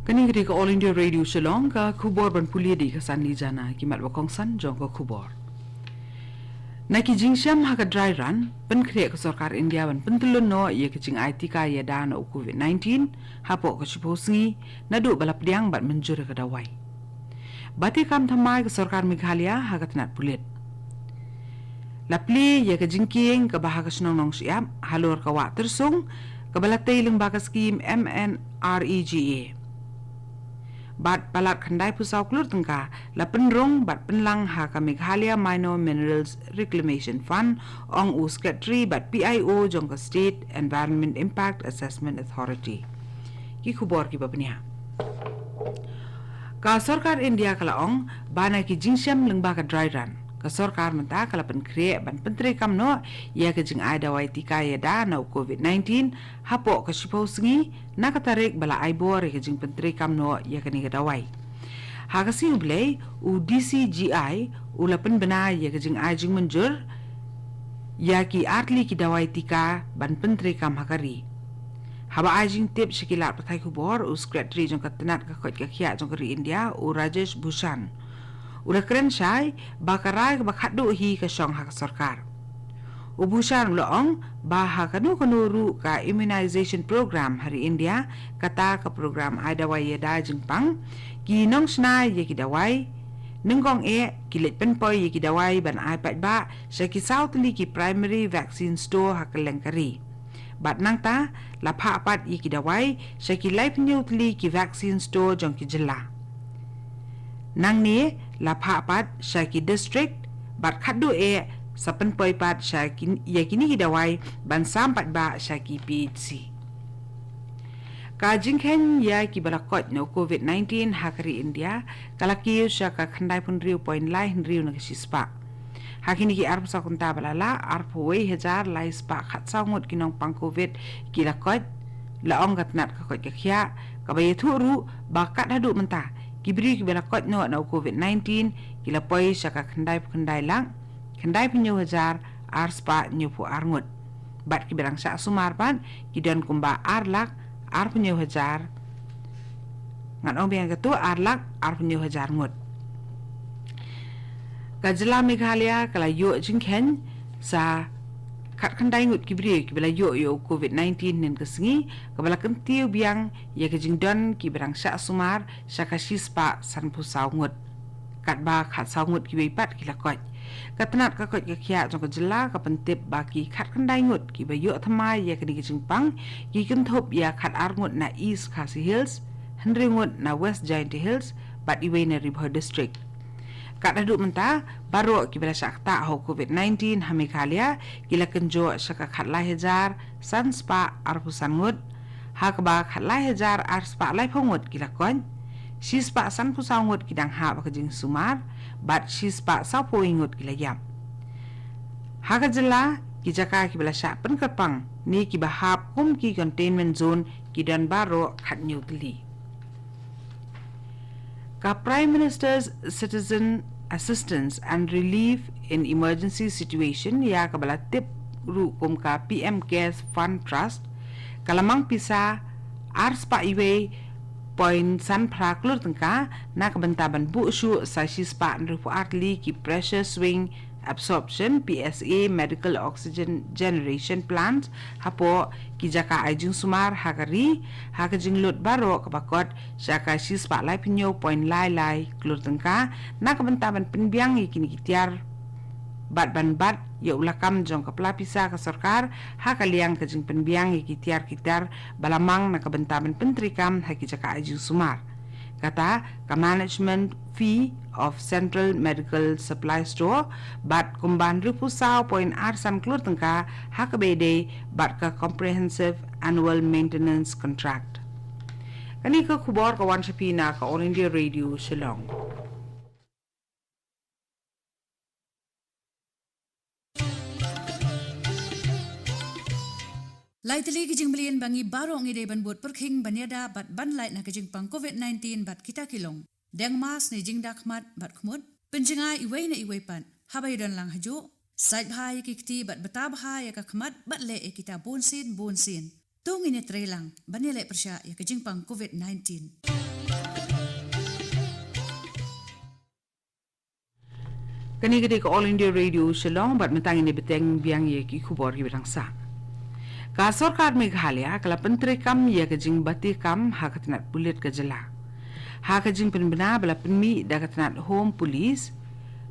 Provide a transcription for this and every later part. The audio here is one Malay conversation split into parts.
Kani ketika All India Radio Shillong ka khubor ban pulia di kasan li jana ki mat wakong san jong ko khubor. Na ki jingsham ha ka dry run pen kriya ka sarkar India ban pentulun no ye ki jing IT ka ya da na COVID-19 ha po ka chiposngi na du balap diang bat menjur ka dawai. Bati kam thamai ka sarkar Meghalaya ha ka tanat pulit. Lapli ye ka jingking ka baha ka snong nong siap halor ka wa tersung ka balatay ling baka scheme MNREGA. Bat palat khandai pusau klur tengka la penrong bat penlang ha ka Meghalaya Minor Minerals Reclamation Fund ong u secretary bat PIO jong ka State Environment Impact Assessment Authority ki khubor ki babnia ka sarkar India kala ong bana ki jingsham lengba ka dry run ka sarkar menta kala pen kre ban pentre kam no ya ka jing ai dawai tika ya da na COVID-19 hapo ka sipo sngi na ka tarik bala ai bor ka jing pentre kam no ya ka ni ka dawai ha ka si ublay u DCGI u la pen bana ya ka jing ai jing menjur ya ki artli ki dawai tika ban pentre kam hakari haba ai jing tip shikilat pathai khubor u secretary jong ka tanat ka khot ka khia jong ka ri India u Rajesh Bhushan Ura keren syai bakarai bakhadu hi ka syong hak sarkar. Ubushan loong baha kanu kanuru ka immunization program hari India kata ka program adawai yada jingpang ki nong snai ye ki dawai nengkong kilit penpoi ye ki dawai ban iPad ba sa ki south li ki primary vaccine store hak lengkari. Bat nang ta la pha pat ye ki dawai sa ki life neutly ki vaccine store jong ki jela. Nang ni la pha pat Shaki district bat khadu sa penpoi pat Shaki yakini hidawai ban sampat ba Shaki PHC ka jingkhen ya ki balakot no COVID-19 hakari India kalaki shaka khandai pun riu point lai riu na sispa hakini ki arp sa kunta balala arp wei hajar lai spa khat sangut kinong pang COVID ki lakot laong gatnat ka kot ka khia ka bayethu ru bakat hadu menta kibri ki balakot no na COVID-19 kila poi saka khandai lang khandai pinyo hajar arspa nyupu arngut bat ki berang sa sumar pan kidan kumba arlak ar pinyo hajar ngan ong biang ketu arlak ar pinyo hajar ngut kajla Meghalaya kala yo jingkhen sa kat khandai ngut kibri ki bela yo COVID-19 nen kesengi kabala kentiu biang ya ke jingdon ki berang sa sumar saka sispa san pusau ngut kat ba khat sau ngut ki bepat ki lakot katnat ka kot ka khia jong ka jela ka pentip baki khat khandai ngut ki ba yo thamai ya ke ni jingpang ki kenthop ya khat ar ngut na East Khasi Hills henry ngut na West Giant Hills bat iwe na River District kat aduk menta baru ki bela sakta ho COVID-19 ha Meghalaya kila kenjo saka khat lai hajar san spa arpusan ngut ha ka ba khat lai hajar ar spa lai phongut kila kon si spa san pusau ngut kidang ha ba jing sumar bat si spa sa poingut kila yam ha ka jela ki jaka ki bela sak pen kapang ni ki ba hap kum ki containment zone kidan baro khat nyutli ka Prime Minister's Citizen Assistance and Relief in Emergency Situation ya kabala tip ru kum ka PM Cares Fund Trust kalamang pisa arspa iwe point san praklur tengka na kabentaban bu shu sa sispa nrupu artli ki pressure swing absorption PSA medical oxygen generation plant hapo ki jaka ajing sumar hakari hakajing lut baro kabakot jaka sispa lai pinyo point lai klur tengka na kabentaban penbiang ikini kitiar bat ya ulakam jong kapla pisa ka sarkar hakaliang kajing penbiang ikitiar kitar balamang na kabentaban pentrikam haki jaka ajing sumar kata ka management fee of Central Medical Supply Store bat kumban ribu saw point arsan klur tengka hakabede bat ka comprehensive annual maintenance contract kani ka khubor kawan sapina ka All India Radio Shillong Laitali kijing belian bangi barong ide ban buat perking banyada bat ban light na kijing pang COVID-19 bat kita kilong. Deng mas ni jing dakmat bat kumut. Penjengai iway na iway pan. Habay dan lang hajo. Sait bahaya kikti bat betabahaya kakmat bat le kita bonsin. Tungin ya trelang banile persya ya kijing pang COVID-19. Kani gede ko All India Radio Shillong bat mentang ini beteng biang ye ki khubor ki berangsa. Ka sarkar Meghalaya kala pentri kam ye ke jing bati kam ha katnat pulit ke jela. Ha ke jing penbena bala penmi da katnat home police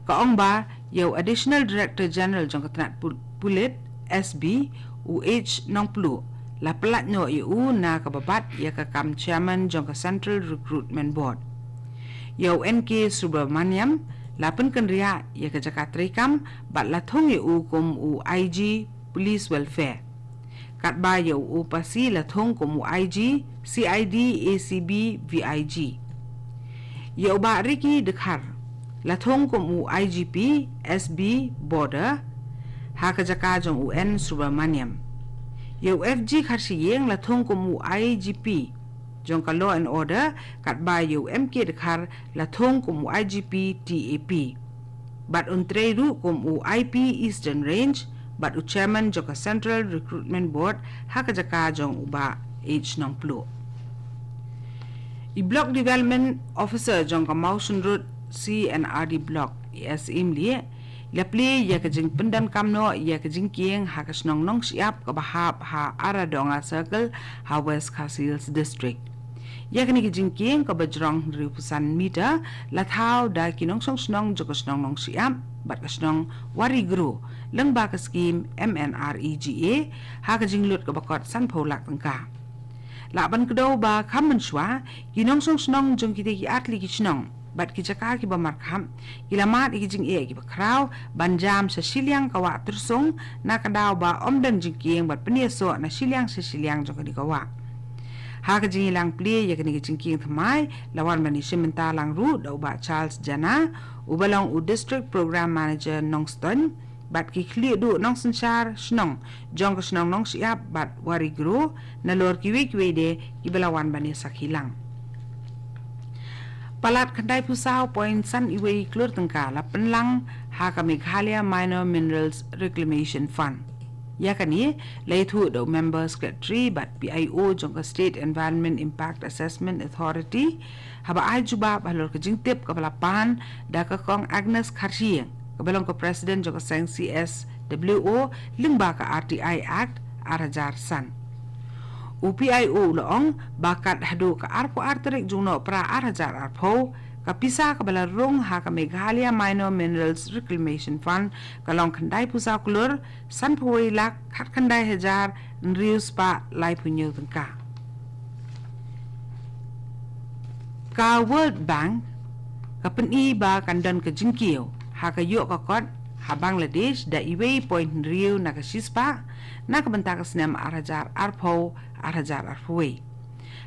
ka ong ba ye additional director general jong katnat pulit SB UH nong plu la pelat no u na ka babat ye ka kam chairman jong ka central recruitment board. Ye NK Subramaniam lapan kenria ia ke Jakarta kam bat lathong u kum u IG police welfare kat ba u pasi lathong kum u IG CID ACB VIG ya ba riki dekhar lathong kum u IGP SB border ha ke Jakarta jong UN Subramaniam ya FG Khasi yeng lathong kum u IGP jong ka law and order kat ba MK dekhar lathong kum IGP TAP bat untre ru kum IP Eastern Range bat chairman jong ka Central Recruitment Board ha ka jaka jong uba H nong plu I block development officer jong ka Motion Road CNRD block SM li lapli ya ka jing pendan kamno ya ka jing kieng ha ka snong nong siap ka bahap ha Aradonga Circle ha West Khasi District yakni ki jingking ka bajrong ripusan meter lathau da kinong song snong joko snong nong siam bat ka snong wari gru leng ba ka scheme MNREGA ha ka jinglut ka bakot san pholak tangka la ban kdo ba khamman shwa kinong song snong jong kite ki atli ki snong bat ki jaka ki ba markham ilamat ki jing ki ba kraw banjam sa silyang kawa tersong na kadaw ba omdan jingking bat penieso na silyang sa silyang jong ka dikawa ha ka jing lang play ya kani jingking thamai lawan mani simenta lang ru do ba Charles Jana ubalong u district program manager Nongston bat ki clear du nong sanchar snong jong ka snong nong siap bat wari gru na lor ki we de ki balawan bani sakhilang palat khandai pusau point san iwe klur tangka la penlang ha ka Meghalaya Minor Minerals Reclamation Fund yakani leithu do member secretary but PIO jong ka State Environment Impact Assessment Authority haba ai juba balor ka jingtip ka balapan da ka kong Agnes Khasi ka balong ka president jong ka sang CSWO lingba ka RTI Act arajar san UPIO loong bakat hadu ka arpo arterik jungno pra arajar arpo kapisa ka balarong ha ka Meghalaya Minor Minerals Reclamation Fund kalong khandai pusa kulur san phuwi lak khat khandai hajar nrius pa lai punyo tangka ka World Bank ka peni ba kandan ka jingkiyo ha ka yo ka kot ha Bangladesh da iwe point rio na ka sispa na ka banta ka snem arajar arpo arajar arpoi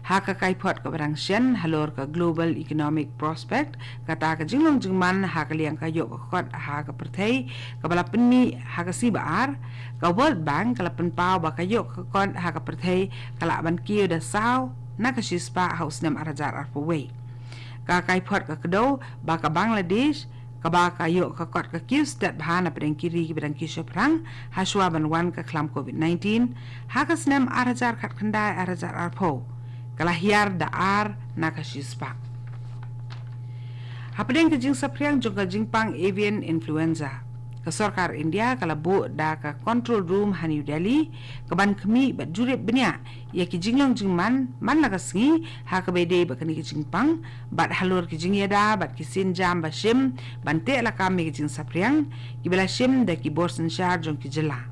ha ka kaipot ka barang sien halor ka global economic prospect kata ka jinglong jingman ha ka liang ka yo ka kot ha ka perthei ka bala penni ha ka sibar ka World Bank kala penpau ba ka yo ka kot ha ka perthei kala ban kiyo da saw na ka sispa haus nem arajar arpoi ka kaipot ka kdo ba ka Bangladesh ka ba ka yo ka kot ka kiyo stat bahana pedang kiri ki pedang kisyo prang ha shwa ban wan ka klam COVID-19 ha ka snem arajar khat khandai arajar arpo kalahiar daar nakashispa. Hapadeng ke jing sapriang jong ka jingpang avian influenza. Ka sarkar India kalabu da ka control room ha New Delhi kaban kami bat jurip benya ya ki jinglong jingman man la kasingi ha ka bede ba kani ki jingpang bat halur ki jingyada bat ki sinjam ba shim bante la kami ki jing sapriang ki bela shim da ki borsan shar jong ki jela.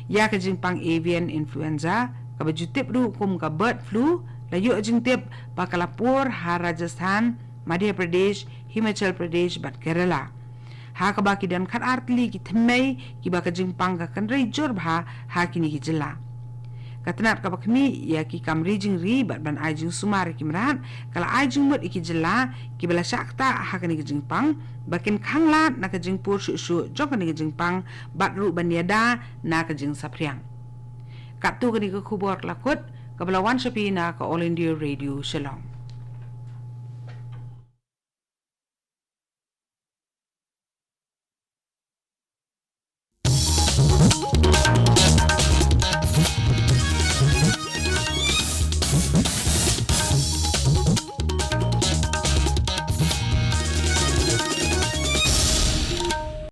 Ya ka jingpang avian influenza ka bajutip ru kum ka bird flu layu jingtip bakalapur ha Rajasthan Madhya Pradesh Himachal Pradesh bat Kerala ha ka baki dan khat artli ki thmei ki baka jingpang ka kanrei jor bha ha kini ki jilla katnat ka bakmi ya ki kamri jing ri bat ban ai jing sumar ki mran kala ai jing mut ki jilla ki bala shakta ha kini ki jingpang bakin khanglat na ka jingpur shu shu jok kini ki jingpang bat ru baniada na ka jing sapriang katu kini ka khubor lakut Kabalawan Shapi na ka All India Radio Shillong.